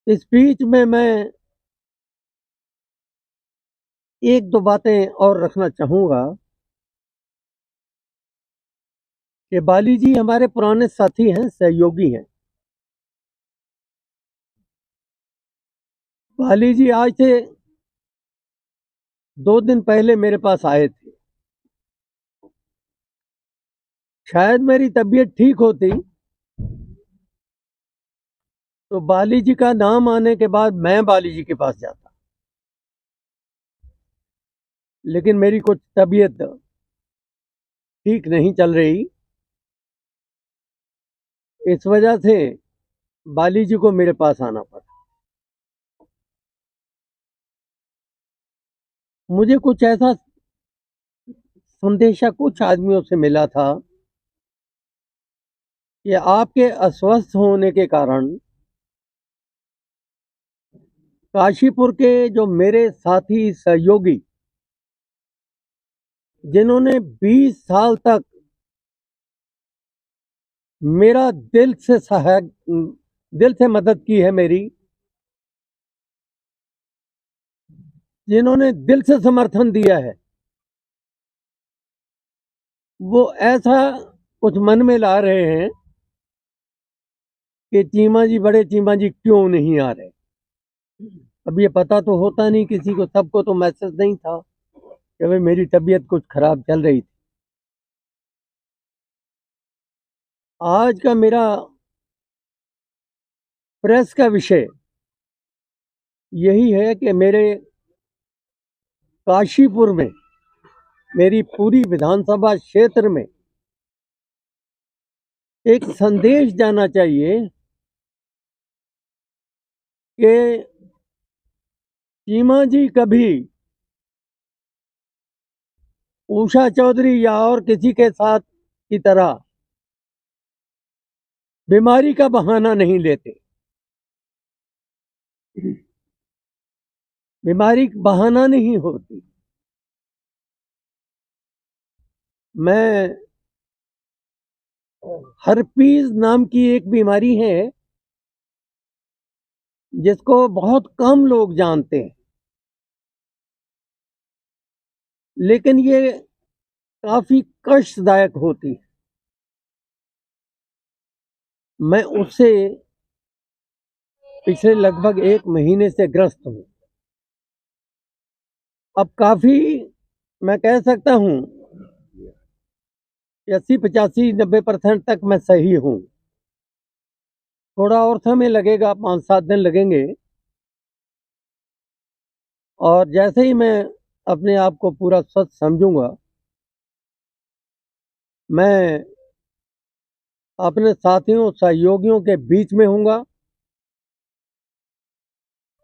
इस बीच में मैं एक दो बातें और रखना चाहूँगा कि बाली जी हमारे पुराने साथी हैं, सहयोगी हैं। बाली जी आज से 2 दिन पहले मेरे पास आए थे। शायद मेरी तबीयत ठीक होती तो बाली जी का नाम आने के बाद मैं बाली जी के पास जाता, लेकिन मेरी कुछ तबीयत ठीक नहीं चल रही। इस वजह से बाली जी को मेरे पास आना पड़ा। मुझे कुछ ऐसा संदेशा कुछ आदमियों से मिला था कि आपके अस्वस्थ होने के कारण काशीपुर के जो मेरे साथी सहयोगी, जिन्होंने 20 साल तक मेरा दिल से मदद की है मेरी, जिन्होंने दिल से समर्थन दिया है, वो ऐसा कुछ मन में ला रहे हैं कि बड़े चीमा जी क्यों नहीं आ रहे। अब ये पता तो होता नहीं किसी को, सबको तो मैसेज नहीं था कि भाई मेरी तबीयत कुछ खराब चल रही थी। आज का मेरा प्रेस का विषय यही है कि मेरे काशीपुर में, मेरी पूरी विधानसभा क्षेत्र में एक संदेश जाना चाहिए कि चीमा जी कभी उषा चौधरी या और किसी के साथ की तरह बीमारी का बहाना नहीं लेते। बीमारी बहाना नहीं होती। मैं हर्पीज नाम की एक बीमारी है जिसको बहुत कम लोग जानते हैं, लेकिन ये काफी कष्टदायक होती है। मैं उससे पिछले लगभग 1 महीने से ग्रस्त हूं। अब काफी, मैं कह सकता हूं 80, 85, 90% तक मैं सही हूं। थोड़ा और समय लगेगा, 5-7 दिन लगेंगे। और जैसे ही मैं अपने आप को पूरा स्वस्थ समझूंगा, मैं अपने साथियों सहयोगियों के बीच में हूंगा।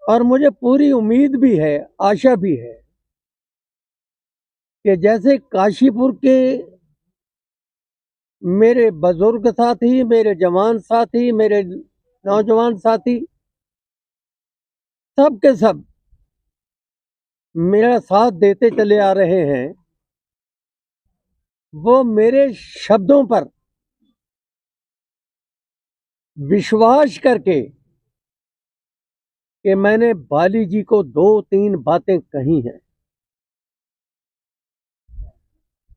और मुझे पूरी उम्मीद भी है, आशा भी है कि जैसे काशीपुर के मेरे बुजुर्ग साथी, मेरे जवान साथी, मेरे नौजवान साथी, सब के सब मेरा साथ देते चले आ रहे हैं, वो मेरे शब्दों पर विश्वास करके कि मैंने बाली जी को 2-3 बातें कही हैं।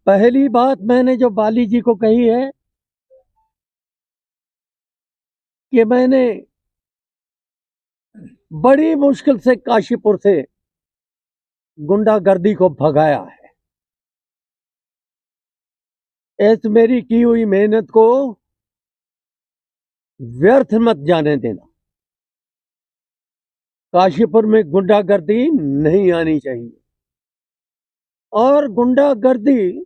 पहली बात मैंने जो बाली जी को कही है कि मैंने बड़ी मुश्किल से काशीपुर से गुंडागर्दी को भगाया है। इस मेरी की हुई मेहनत को व्यर्थ मत जाने देना। काशीपुर में गुंडागर्दी नहीं आनी चाहिए। और गुंडागर्दी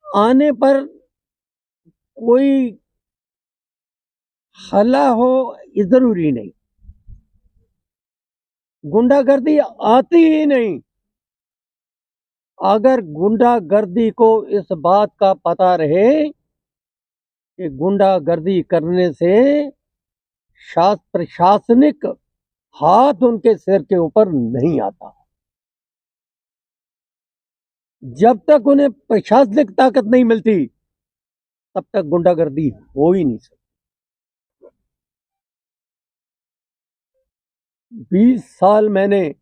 आने पर कोई हल्ला हो, ये जरूरी नहीं। गुंडागर्दी आती ही नहीं। अगर गुंडागर्दी को इस बात का पता रहे कि गुंडागर्दी करने से प्रशासनिक हाथ उनके सिर के ऊपर नहीं आता, जब तक उन्हें प्रशासनिक ताकत नहीं मिलती तब तक गुंडागर्दी हो ही नहीं सकती। 20 साल मैंने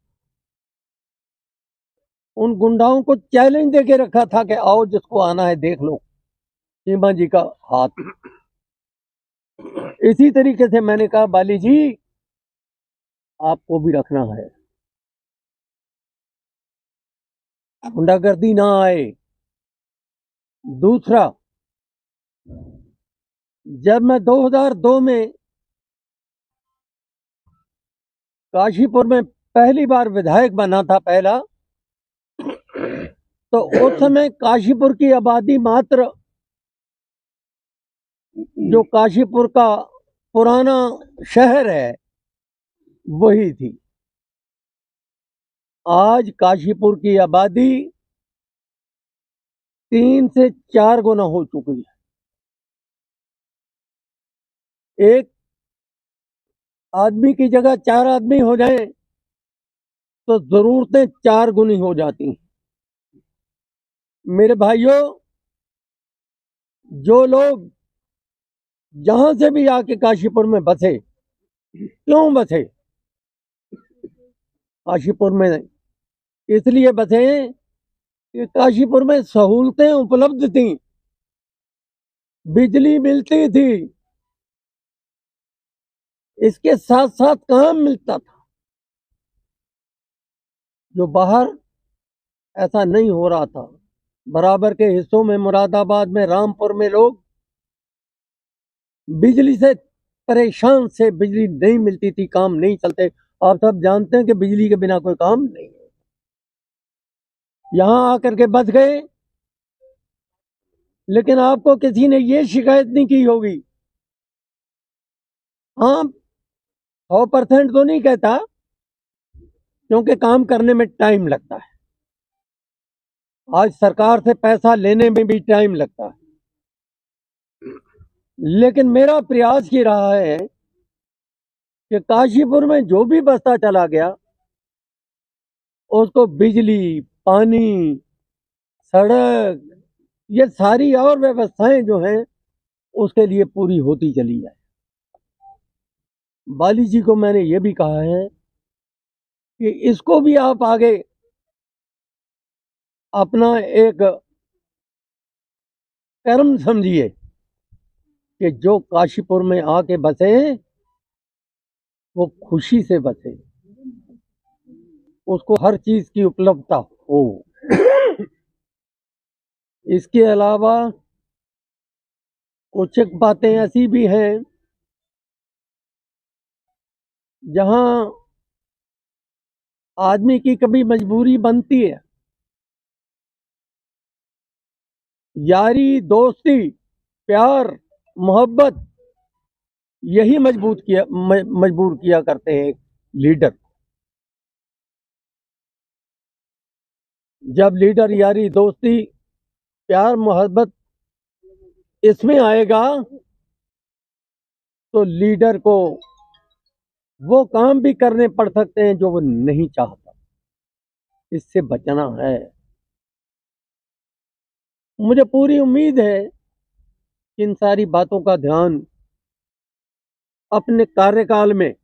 उन गुंडाओं को चैलेंज देके रखा था कि आओ जिसको आना है देख लो चीमा जी का हाथ। इसी तरीके से मैंने कहा बाली जी आपको भी रखना है, गुंडागर्दी ना आए। दूसरा, जब मैं 2002 में काशीपुर में पहली बार विधायक बना था पहला, तो उस समय काशीपुर की आबादी मात्र, जो काशीपुर का पुराना शहर है वही थी। आज काशीपुर की आबादी 3 से 4 गुना हो चुकी है। एक आदमी की जगह 4 आदमी हो जाएं तो जरूरतें 4 गुनी हो जाती हैं। मेरे भाइयों, जो लोग जहां से भी आके काशीपुर में बसे, क्यों बसे? काशीपुर में इसलिए बसे कि काशीपुर में सहूलतें उपलब्ध थी, बिजली मिलती थी, इसके साथ साथ काम मिलता था। जो बाहर ऐसा नहीं हो रहा था। बराबर के हिस्सों में, मुरादाबाद में, रामपुर में लोग बिजली से परेशान से, बिजली नहीं मिलती थी, काम नहीं चलते। आप सब जानते हैं कि बिजली के बिना कोई काम नहीं है। यहां आकर के बच गए, लेकिन आपको किसी ने ये शिकायत नहीं की होगी। हाँ, 100% तो नहीं कहता, क्योंकि काम करने में टाइम लगता है। आज सरकार से पैसा लेने में भी टाइम लगता है, लेकिन मेरा प्रयास ये रहा है कि काशीपुर में जो भी बसता चला गया उसको बिजली, पानी, सड़क, ये सारी और व्यवस्थाएं जो हैं उसके लिए पूरी होती चली जाए। बाली जी को मैंने ये भी कहा है कि इसको भी आप आगे अपना एक कर्म समझिए कि जो काशीपुर में आके बसे वो खुशी से बसे, उसको हर चीज की उपलब्धता हो। इसके अलावा कुछ एक बातें ऐसी भी हैं जहां आदमी की कभी मजबूरी बनती है। यारी, दोस्ती, प्यार, मोहब्बत, यही मजबूर किया करते हैं एक लीडर। जब लीडर यारी, दोस्ती, प्यार, मोहब्बत इसमें आएगा तो लीडर को वो काम भी करने पड़ सकते हैं जो वो नहीं चाहता। इससे बचना है। मुझे पूरी उम्मीद है कि इन सारी बातों का ध्यान अपने कार्यकाल में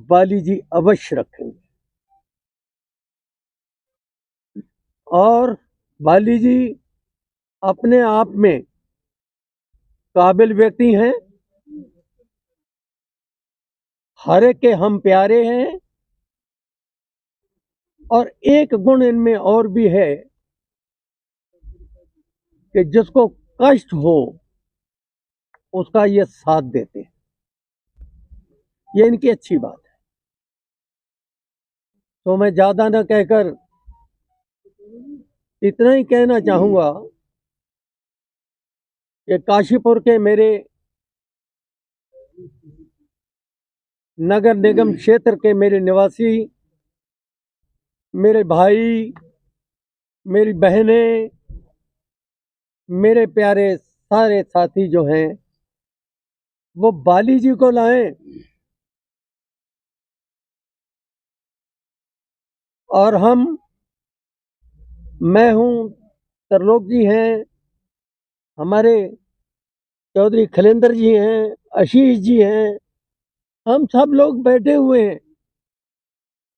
बाली जी अवश्य रखेंगे। और बाली जी अपने आप में काबिल व्यक्ति हैं, हर एक के हम प्यारे हैं। और एक गुण इनमें और भी है कि जिसको कष्ट हो उसका ये साथ देते हैं। ये इनकी अच्छी बात है। तो मैं ज्यादा न कहकर इतना ही कहना चाहूंगा कि काशीपुर के मेरे नगर निगम क्षेत्र के मेरे निवासी, मेरे भाई, मेरी बहनें, मेरे प्यारे सारे साथी जो हैं वो बाली जी को लाएं। और मैं हूं, तरलोक जी हैं, हमारे चौधरी खलेंद्र जी हैं, आशीष जी हैं, हम सब लोग बैठे हुए हैं।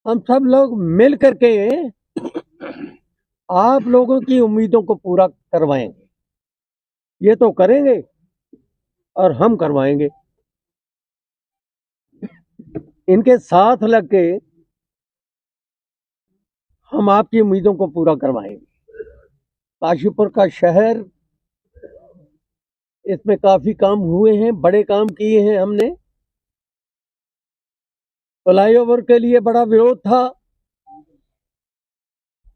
हम सब लोग मिल करके आप लोगों की उम्मीदों को पूरा करवाएंगे। ये तो करेंगे और हम करवाएंगे। इनके साथ लग के हम आपकी उम्मीदों को पूरा करवाएंगे। काशीपुर का शहर, इसमें काफी काम हुए हैं, बड़े काम किए हैं हमने। फ्लाईओवर के लिए बड़ा विरोध था,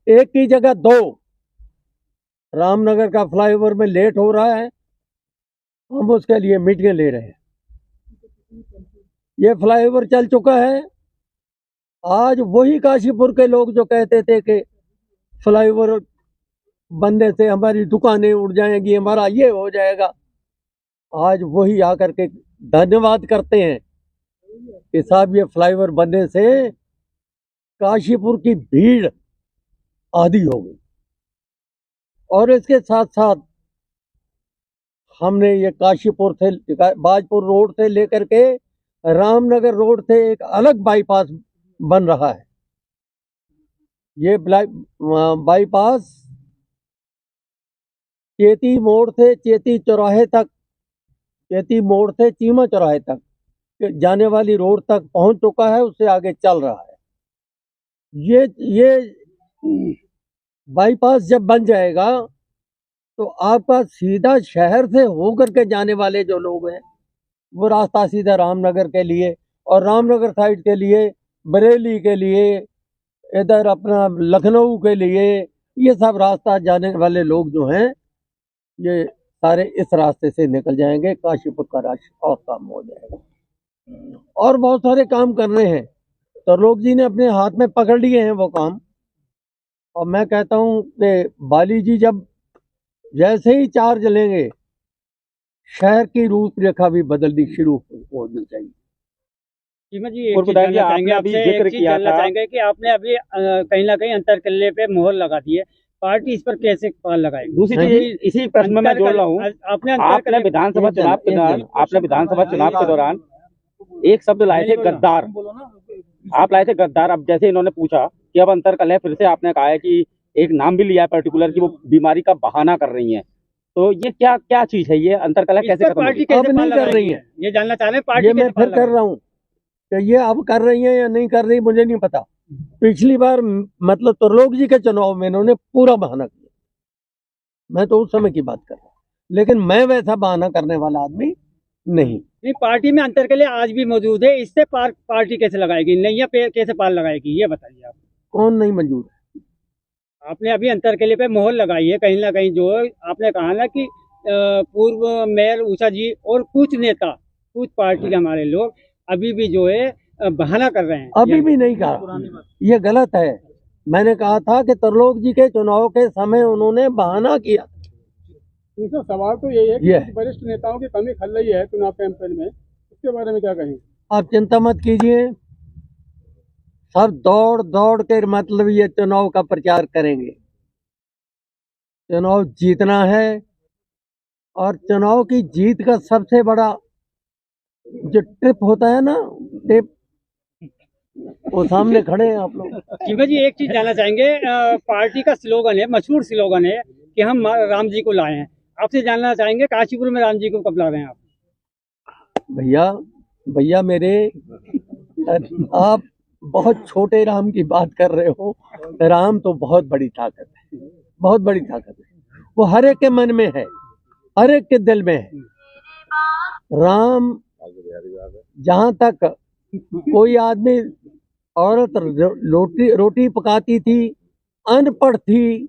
एक की जगह दो। रामनगर का फ्लाईओवर में लेट हो रहा है, हम उसके लिए मीटिंग ले रहे हैं। ये फ्लाईओवर चल चुका है। आज वही काशीपुर के लोग जो कहते थे कि फ्लाईओवर बनने से हमारी दुकानें उड़ जाएंगी, हमारा ये हो जाएगा, आज वही आकर के धन्यवाद करते हैं कि साहब ये फ्लाईओवर बनने से काशीपुर की भीड़ आधी हो गई। और इसके साथ साथ हमने ये काशीपुर से, बाजपुर रोड से लेकर के रामनगर रोड से एक अलग बाईपास बन रहा है। ये बाईपास चेती मोड़ से चेती चौराहे तक, चेती मोड़ से चीमा चौराहे तक जाने वाली रोड तक पहुंच चुका है, उससे आगे चल रहा है। ये बाईपास जब बन जाएगा तो आपका सीधा शहर से होकर के जाने वाले जो लोग हैं वो रास्ता सीधा रामनगर के लिए और रामनगर साइड के लिए, बरेली के लिए, इधर अपना लखनऊ के लिए, ये सब रास्ता जाने वाले लोग जो हैं ये सारे इस रास्ते से निकल जाएंगे। काशीपुर का रास्ता और काम हो जाएगा। और बहुत सारे काम करने हैं, तो लोग जी ने अपने हाथ में पकड़ लिए हैं वो काम। और मैं कहता हूँ कि बाली जी जब जैसे ही चार्ज लेंगे, शहर की रूपरेखा भी बदलनी शुरू होनी चाहिए। चीमा जी, एक चीज जानना चाहेंगे आपसे, चाहेंगे कि आपने अभी कहीं ना कहीं अंतरकल्ले पे मोहर लगा दी है, पार्टी इस पर कैसे पाल लगाएगी? दूसरी चीज इसी प्रश्न में मैं जोड़ रहा हूँ, आपने विधानसभा चुनाव के दौरान एक शब्द लाए थे गद्दार, आप लाए थे गद्दार। अब जैसे इन्होंने पूछा कि अब अंतरकलह, फिर से आपने कहा है कि एक नाम भी लिया है पर्टिकुलर कि वो बीमारी का बहाना कर रही हैं। तो ये क्या क्या चीज है, ये अंतरकलह कैसे खत्म पार्टी कैसे नहीं कर रही है, ये जानना चाह रहे हैं। पार्टी ये मैं फिर कर रहा हूँ कि ये अब कर रही है या नहीं कर रही मुझे नहीं पता। पिछली बार मतलब त्रिलोक जी के चुनाव में इन्होंने पूरा बहाना किया, मैं तो उस समय की बात कर रहा हूँ, लेकिन मैं वैसा बहाना करने वाला आदमी नहीं। पार्टी में अंतरकलह आज भी मौजूद है, इससे पार्टी कैसे लगाएगी, नैया पे कैसे पाल लगाएगी, ये बताइए आप। कौन नहीं मंजूर है? आपने अभी अंतरकलह पे मोहर लगाई है कहीं ना कहीं, जो आपने कहा ना कि पूर्व मेयर उषा जी और कुछ नेता, कुछ पार्टी के हमारे लोग अभी भी जो है बहाना कर रहे हैं। अभी भी नहीं कहा, ये गलत है। मैंने कहा था कि त्रिलोक जी के चुनाव के समय उन्होंने बहाना किया। तो सवाल तो यही है कि वरिष्ठ नेताओं की कमी खल रही है चुनाव कैंपेन में, उसके बारे में क्या कहें? आप चिंता मत कीजिए, सब दौड़ दौड़ के मतलब ये चुनाव का प्रचार करेंगे। चुनाव जीतना है और चुनाव की जीत का सबसे बड़ा जो ट्रिप होता है ना, टिप, वो सामने खड़े हैं आप लोग। चीमा जी, एक चीज जानना चाहेंगे, पार्टी का स्लोगन है, मशहूर स्लोगन है कि हम राम जी को लाए हैं, आपसे जानना चाहेंगे काशीपुर में राम जी को कब ला रहे हैं आप? भैया मेरे, आप बहुत छोटे राम की बात कर रहे हो। राम तो बहुत बड़ी ताकत है, बहुत बड़ी ताकत है। वो हर एक के मन में है, हर एक के दिल में है। राम, जहां तक कोई आदमी, औरत रोटी पकाती थी, अनपढ़ थी,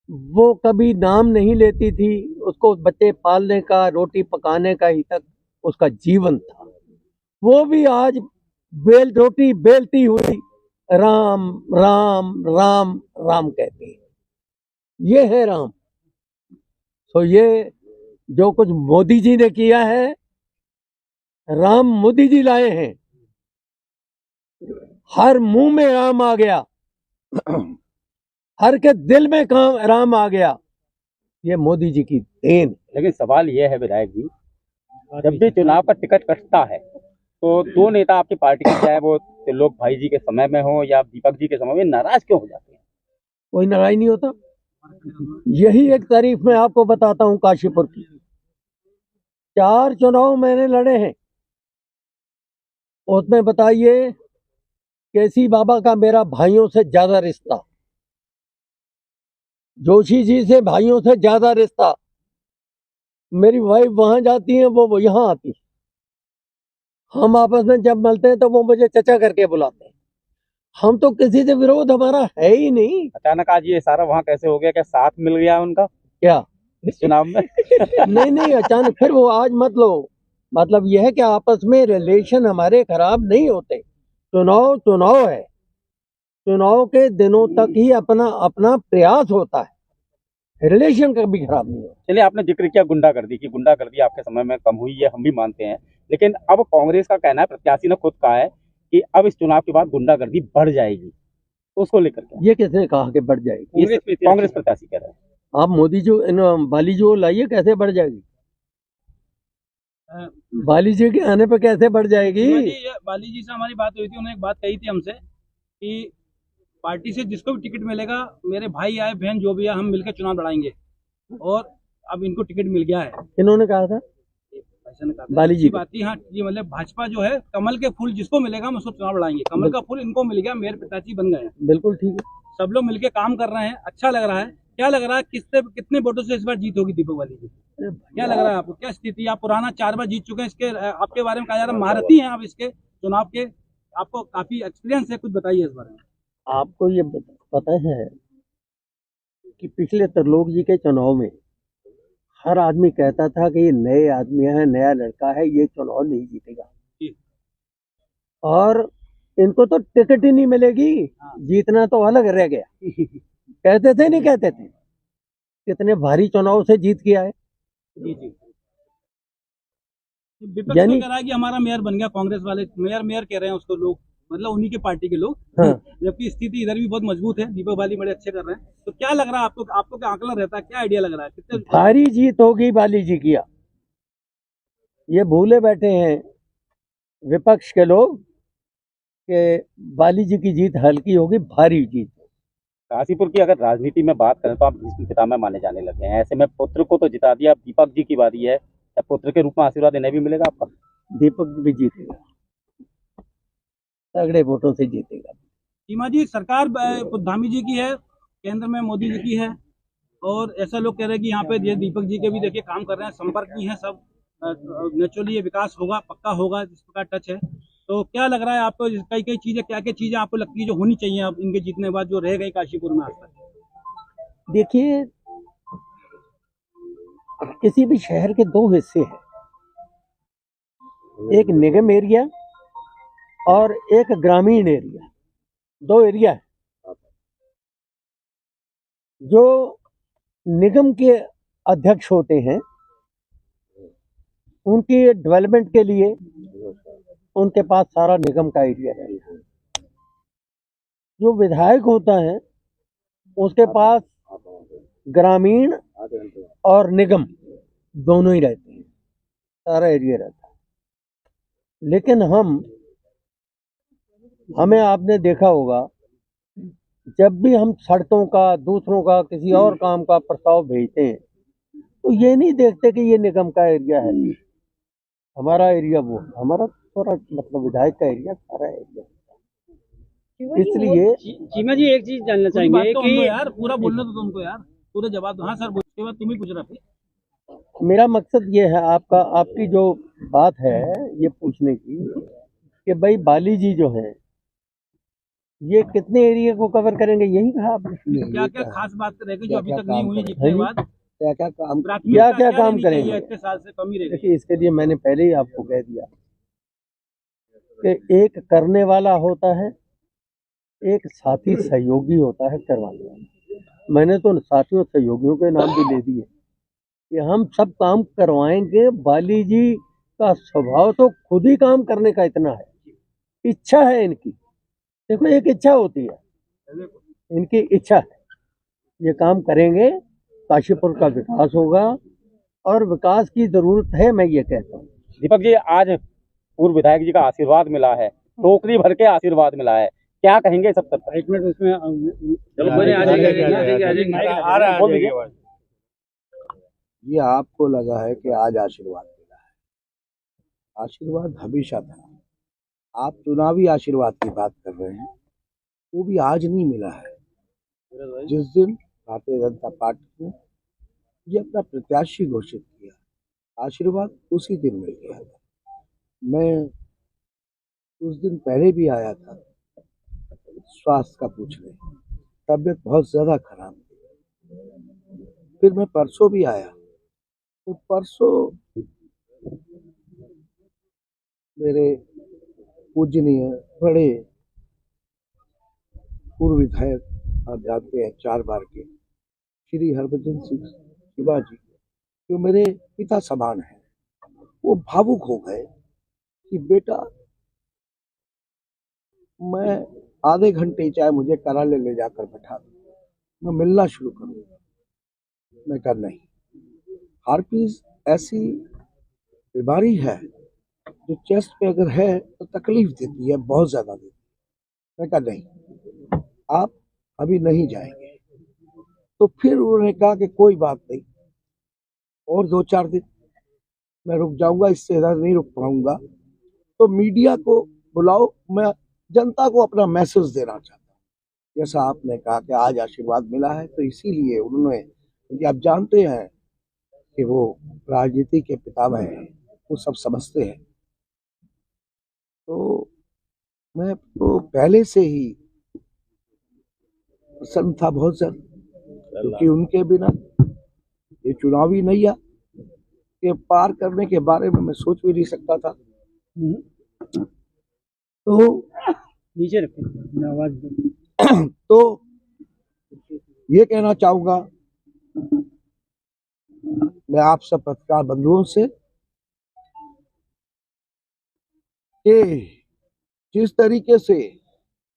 वो कभी नाम नहीं लेती थी, उसको बच्चे पालने का, रोटी पकाने का ही तक उसका जीवन था। वो भी आज रोटी बेलती हुई राम राम राम राम कहती है। ये है राम। तो ये जो कुछ मोदी जी ने किया है, राम मोदी जी लाए हैं। हर मुंह में राम आ गया, हर के दिल में राम आ गया। ये मोदी जी की देन। लेकिन सवाल ये है विधायक जी, जब भी चुनाव का टिकट कटता है तो दो नेता आपकी पार्टी के, चाहे वो त्रिलोक भाई जी के समय में हो या दीपक जी के समय में, नाराज क्यों हो जाते हैं? कोई नाराज नहीं होता। यही एक तारीफ मैं आपको बताता हूँ काशीपुर की। 4 चुनाव मैंने लड़े हैं, उसमें बताइए केसी बाबा का मेरा भाइयों से ज्यादा रिश्ता, जोशी जी से भाइयों से ज्यादा रिश्ता। मेरी वाइफ वहां जाती है, वो यहाँ आती। हम आपस में जब मिलते हैं तो वो मुझे चचा करके बुलाते हैं। हम तो किसी से विरोध हमारा है ही नहीं। अचानक आज ये सारा वहाँ कैसे हो गया? क्या साथ मिल गया उनका क्या इस चुनाव में? नहीं अचानक फिर वो आज मत लो। मतलब यह है कि आपस में रिलेशन हमारे खराब नहीं होते। चुनाव है, चुनाव के दिनों तक ही अपना अपना प्रयास होता है, रिलेशन कभी खराब नहीं होता। चलिए, आपने जिक्र किया गुंडागर्दी की। गुंडागर्दी आपके समय में कम हुई है, हम भी मानते हैं, लेकिन अब कांग्रेस का कहना है, प्रत्याशी ने खुद कहा है कि अब इस चुनाव के बाद गुंडागर्दी बढ़ जाएगी। तो उसको लेकर क्या? ये किसने कहा कि बढ़ जाएगी? कांग्रेस प्रत्याशी कह रहे हैं। आप मोदी जी बाली जी को लाइए, कैसे बढ़ जाएगी? बाली जी के आने पे कैसे बढ़ जाएगी? बाली जी से हमारी बात हुई थी, उन्होंने एक बात कही थी हमसे कि पार्टी से जिसको भी टिकट मिलेगा, मेरे भाई आए बहन जो भी है, हम मिलकर चुनाव लड़ाएंगे। और अब इनको टिकट मिल गया है। इन्होंने कहा था, ऐसा नहीं कहा बाली जी बात ही। हाँ जी, मतलब भाजपा जो है, कमल के फूल जिसको मिलेगा हम उसको चुनाव लड़ाएंगे। कमल का फूल इनको मिल गया, मेयर प्रत्याशी बन गए हैं। बिल्कुल ठीक है, सब लोग मिलकर काम कर रहे हैं, अच्छा लग रहा है। क्या लग रहा है, कितने वोटों से इस बार जीत होगी दीपक वाली जी? क्या लग रहा है आपको? क्या स्थिति? आप पुराना 4 बार जीत चुके हैं, इसके आपके बारे में कहा जा रहा है महारथी हैं आप इसके चुनाव के, आपको काफी एक्सपीरियंस है, कुछ बताइए इस बारे में। आपको ये पता है कि पिछले त्रिलोक जी के चुनाव में हर आदमी कहता था कि ये नए आदमी है, नया लड़का है, ये चुनाव नहीं जीतेगा, और इनको तो टिकट ही नहीं मिलेगी, जीतना तो अलग रह गया। कहते थे नहीं कहते थे? कितने भारी चुनाव से जीत के आए। जी विपक्ष तो कह रहा है कि हमारा मेयर बन गया, कांग्रेस वाले मेयर कह रहे हैं उसको लोग, मतलब उन्हीं के पार्टी के लोग। हाँ। जबकि स्थिति इधर भी बहुत मजबूत है, दीपक बाली बड़े अच्छे कर रहे हैं। तो क्या लग रहा है आपको क्या आंकलन रहता है, क्या आइडिया लग रहा है? कितने भारी जीत होगी बाली जी की? ये भूले बैठे हैं विपक्ष के लोग कि बाली जी की जीत हल्की होगी, भारी जीत। काशीपुर की अगर राजनीति में बात करें तो आप भीष्म पितामह माने जाने लगे हैं। ऐसे में पुत्र को तो जिता दिया, दीपक जी की बारी है, पुत्र के रूप में आशीर्वाद देने भी मिलेगा आपका? दीपक भी जीतेगा, तगड़े वोटों से जीतेगा। सीमा जी, सरकार धामी जी की है, केंद्र में मोदी जी की है, और ऐसा लोग कह रहे हैं कि यहाँ पे दीपक जी के भी देखिए काम कर रहे हैं, संपर्क भी है सब। नेचुरली ये विकास होगा, पक्का होगा, जिस प्रकार टच है। तो क्या लग रहा है आपको, कई चीजें, क्या चीजें आपको लगती है जो होनी चाहिए अब इनके जीतने के बाद, जो रह गई काशीपुर में आज तक? देखिए, किसी भी शहर के 2 हिस्से हैं, एक निगम एरिया और एक ग्रामीण एरिया। 2 एरिया है। जो निगम के अध्यक्ष होते हैं, उनकी डेवलपमेंट के लिए उनके पास सारा निगम का एरिया रहता है। जो विधायक होता है उसके पास ग्रामीण और निगम दोनों ही रहते हैं, सारा एरिया रहता है। लेकिन हमें आपने देखा होगा, जब भी हम सड़कों का, दूसरों का, किसी और काम का प्रस्ताव भेजते हैं तो ये नहीं देखते कि ये निगम का एरिया है, हमारा एरिया वो, हमारा थोड़ा मतलब विधायक का एरिया सारा एरिया। इसलिए चीमा जी एक चीज जानना चाहेंगे कि यार पूरा बोलना तो तुमको यार, पूरे जवाब। हाँ सर, उसके बाद तुम ही पूछ रहा था। मेरा मकसद ये है, आपकी जो बात है ये पूछने की कि भाई बाली जी जो है ये कितने एरिया को कवर करेंगे, यही कहा आपने? क्या क्या खास बात रहेगी जो अभी तक नहीं हुई जीतने के बाद? क्या काम करेंगे? इतने साल से कमी रहेगी। देखिए, इसके लिए मैंने पहले ही आपको कह दिया कि एक करने वाला होता है, एक साथी सहयोगी होता है करवाने वाला। मैंने तो साथियों सहयोगियों के नाम भी ले दिए कि हम सब काम करवाएंगे। बाली जी का स्वभाव तो खुद ही काम करने का इतना है, इच्छा है इनकी। देखो, एक इच्छा होती है, इनकी इच्छा है, ये काम करेंगे, काशीपुर का विकास होगा, और विकास की जरूरत है, मैं ये कहता हूँ। दीपक जी, आज पूर्व विधायक जी का आशीर्वाद मिला है, टोकरी भर के आशीर्वाद मिला है, क्या कहेंगे इस अवसर पर? एक मिनट उसमें बोल दीजिए। ये आपको लगा है कि आज आशीर्वाद मिला है, आशीर्वाद हमेशा था। आप चुनावी आशीर्वाद की बात कर रहे हैं, वो भी आज नहीं मिला है। जिस दिन भारतीय जनता पार्टी ने ये अपना प्रत्याशी घोषित किया, आशीर्वाद उसी दिन मिल गया था। मैं उस दिन पहले भी आया था स्वास्थ्य का पूछने, तबीयत बहुत ज्यादा खराब थी। फिर मैं परसों भी आया, तो परसों मेरे पूजनीय बड़े पूर्व विधायक, आप जानते हैं 4 बार के, श्री हरभजन सिंह चिबा जी, जो मेरे पिता समान हैं, वो भावुक हो गए कि बेटा मैं आधे घंटे चाहे मुझे कराले ले जाकर बैठा दो, मैं मिलना शुरू करूंगा। मैं कहा नहीं, हार्पिस ऐसी बीमारी है जो चेस्ट पे अगर है तो तकलीफ देती है, बहुत ज्यादा देती है। मैं कहा नहीं, आप अभी नहीं जाएंगे। तो फिर उन्होंने कहा कि कोई बात नहीं, और 2-4 दिन मैं रुक जाऊंगा, इससे ज्यादा नहीं रुक पाऊंगा। तो मीडिया को बुलाओ, मैं जनता को अपना मैसेज देना चाहता हूँ। जैसा आपने कहा कि आज आशीर्वाद मिला है, तो इसीलिए उन्होंने, क्योंकि आप जानते हैं कि वो राजनीति के पितामह हैं, वो सब समझते हैं। तो मैं तो पहले से ही प्रसन्न था बहुत ज्यादा, क्योंकि उनके बिना ये चुनावी नैया के पार करने के बारे में मैं सोच भी नहीं सकता था। तो नीचे रखें आवाज। तो ये कहना चाहूंगा मैं आप सब पत्रकार बंधुओं से कि जिस तरीके से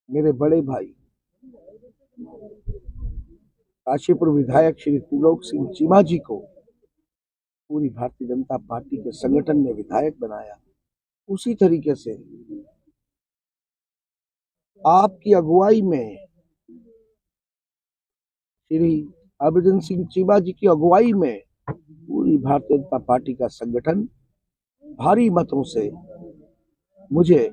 मेरे बड़े भाई काशीपुर विधायक श्री त्रिलोक सिंह चीमा जी को पूरी भारतीय जनता पार्टी के संगठन ने विधायक बनाया, उसी तरीके से आपकी अगुवाई में, श्री हरभजन सिंह चीमा जी की अगुवाई में पूरी भारतीय जनता पार्टी का संगठन भारी मतों से मुझे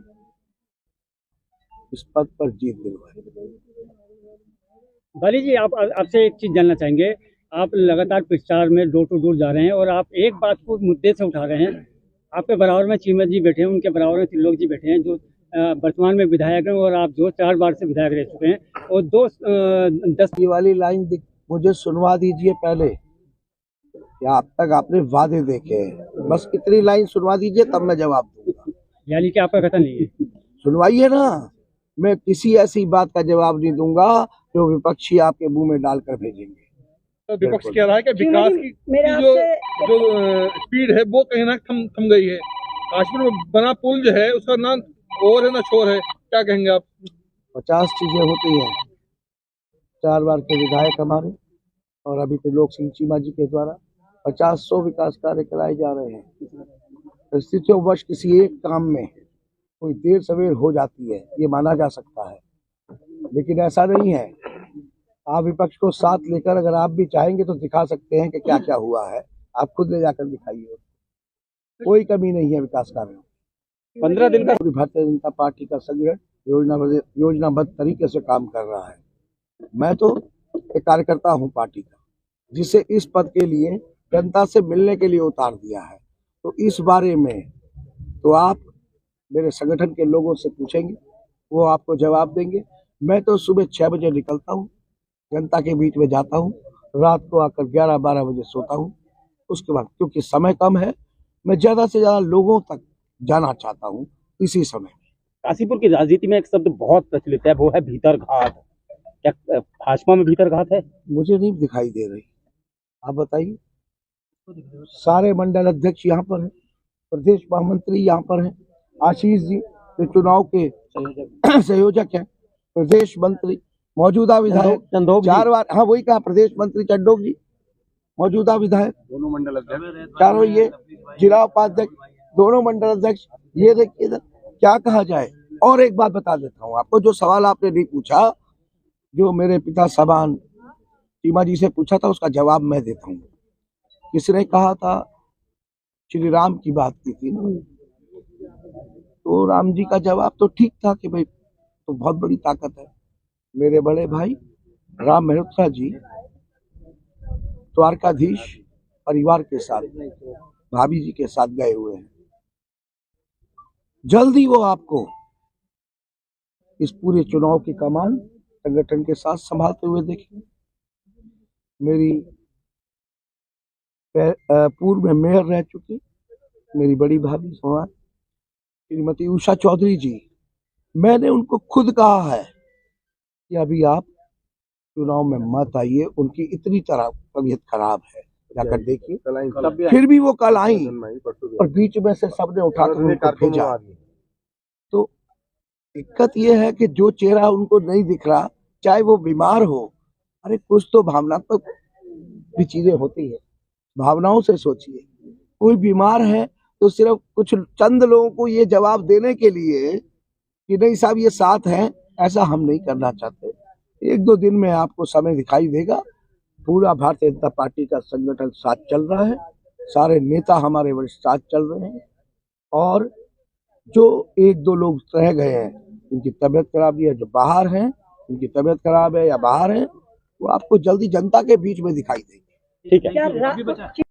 इस पद पर जीत दिलवाई। बाली जी, आप आपसे एक चीज जानना चाहेंगे। आप लगातार प्रचार में डोर टू डोर जा रहे हैं और आप एक बात को मुद्दे से उठा रहे हैं। आपके बराबर में चीमा जी बैठे हैं, उनके बराबर में त्रिलोक जी बैठे हैं, जो वर्तमान में विधायक हैं, और आप जो 4 बार से विधायक रह चुके हैं, और 10 ये वाली लाइन मुझे सुनवा दीजिए पहले, क्या अब तक आपने वादे देखे हैं? बस इतनी लाइन सुनवा दीजिए, तब मैं जवाब दूंगा। यानी कि आपका कथन नहीं है? सुनवाइए ना, मैं किसी ऐसी बात का जवाब नहीं दूंगा जो विपक्षी आपके मुंह में डालकर भेजेंगे। तो विपक्ष कह रहा है कि विकास की जो स्पीड है वो कहीं ना थम गई है। काश्मीर में बना पुल जो है उसका ना और है ना छोर है, क्या कहेंगे आप? 50 चीजें होती हैं। 4 बार के विधायक हमारे, और अभी त्रिलोक सिंह चीमा जी के द्वारा 50-100 विकास कार्य कराए जा रहे हैं। परिस्थितियों वश किसी एक काम में कोई देर सवेर हो जाती है, ये माना जा सकता है, लेकिन ऐसा नहीं है। आप विपक्ष को साथ लेकर अगर आप भी चाहेंगे तो दिखा सकते हैं कि क्या क्या हुआ है। आप खुद ले जाकर दिखाइए, कोई कमी नहीं है विकास कार्यों। 15 दिन का पूरी भारतीय जनता पार्टी का संगठन योजनाबद्ध तरीके से काम कर रहा है। मैं तो एक कार्यकर्ता हूं पार्टी का, जिसे इस पद के लिए जनता से मिलने के लिए उतार दिया है। तो इस बारे में तो आप मेरे संगठन के लोगों से पूछेंगे, वो आपको जवाब देंगे। मैं तो सुबह 6 बजे निकलता हूँ, जनता के बीच में जाता हूँ, रात को आकर 11-12 बजे सोता हूँ। उसके बाद क्योंकि समय कम है, मैं ज्यादा से ज्यादा लोगों तक जाना चाहता हूँ इसी समय। काशीपुर की राजनीति में एक शब्द बहुत प्रचलित है, वो है भीतरघात। क्या भाजपा में भीतरघात है? मुझे नहीं दिखाई दे रही, आप बताइए। सारे मंडल अध्यक्ष यहाँ पर हैं, प्रदेश महामंत्री यहाँ पर हैं, आशीष जी जो चुनाव के संयोजक हैं, प्रदेश मंत्री, मौजूदा विधायक 4 बार, हाँ वही कहा, प्रदेश मंत्री चंडोक जी मौजूदा विधायक, दोनों मंडल अध्यक्ष, चारों ये जिला उपाध्यक्ष, दोनों मंडल अध्यक्ष। ये देखिए क्या कहा जाए। और एक बात बता देता हूँ आपको, जो सवाल आपने नहीं पूछा, जो मेरे पिता साहबान चीमा जी से पूछा था, उसका जवाब मैं देता हूँ। किसने कहा था, श्री राम की बात की थी ना, तो राम जी का जवाब तो ठीक था कि भाई तो बहुत बड़ी ताकत है। मेरे बड़े भाई राम मल्होत्रा जी द्वारकाधीश परिवार के साथ, भाभी जी के साथ गए हुए हैं। जल्दी वो आपको इस पूरे चुनाव की कमान संगठन के साथ संभालते हुए देखेंगे। मेरी पूर्व में मेयर रह चुकी मेरी बड़ी भाभी समाज श्रीमती उषा चौधरी जी, मैंने उनको खुद कहा है कि अभी आप चुनाव में मत आइए, उनकी इतनी तरह तबीयत खराब है, जाकर देखिए। फिर भी वो कल आई और बीच में से सबने उठाकर उनको भेजा। तो दिक्कत ये है कि जो चेहरा उनको नहीं दिख रहा, चाहे वो बीमार हो, अरे कुछ तो भावनात्मक भी चीजें होती है, भावनाओं से सोचिए। कोई बीमार है तो सिर्फ कुछ चंद लोगों को ये जवाब देने के लिए कि नहीं साहब ये साथ हैं, ऐसा हम नहीं करना चाहते। 1-2 दिन में आपको समय दिखाई देगा। पूरा भारतीय जनता पार्टी का संगठन साथ चल रहा है, सारे नेता हमारे वरिष्ठ साथ चल रहे हैं, और जो 1-2 लोग रह गए हैं, इनकी तबीयत खराब है, जो बाहर हैं, इनकी तबीयत खराब है या बाहर है, वो आपको जल्दी जनता के बीच में दिखाई देंगे। ठीक है।